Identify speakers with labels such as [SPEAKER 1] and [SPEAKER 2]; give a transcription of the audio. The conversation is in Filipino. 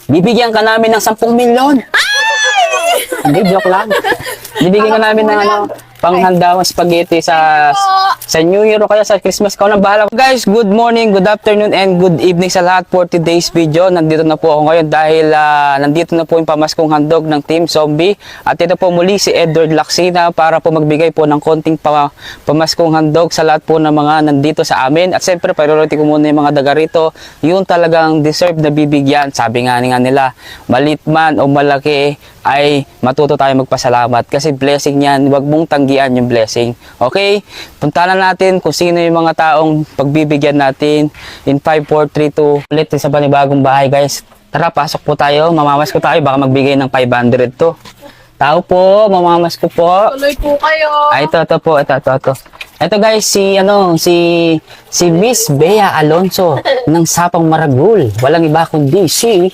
[SPEAKER 1] bibigyan ka namin ng 10 milyon. Hindi, joke lang. Bibigyan ka namin ng panghandawang spaghetti sa New Year o kaya sa Christmas. Ikaw na bahala. Guys, good morning, good afternoon, and good evening sa lahat for today's video. Nandito na po ako ngayon dahil nandito na po yung pamaskong handog ng Team Zombie. At ito po muli si Edward Laksina para po magbigay po ng konting pamaskong handog sa lahat po ng mga nandito sa amin. At siyempre, priority ko muna yung mga daga rito. Yung talagang deserve na bibigyan. Sabi nga nila, malit man o malaki, ay matuto tayo magpasalamat kasi blessing yan, huwag mong tanggihan yung blessing. Okay? Punta na natin kung sino yung mga taong pagbibigyan natin in 5, 4, 3, 2 ulit sa panibagong bahay, guys. Tara, pasok po tayo, mamamas ko tayo, baka magbigay ng 500 to. Tao po, mamamas ko po.
[SPEAKER 2] Tuloy po kayo.
[SPEAKER 1] Ay, ito po, ito. Ito guys, si Miss Bea Alonso ng Sapang Maragul. Walang iba kundi si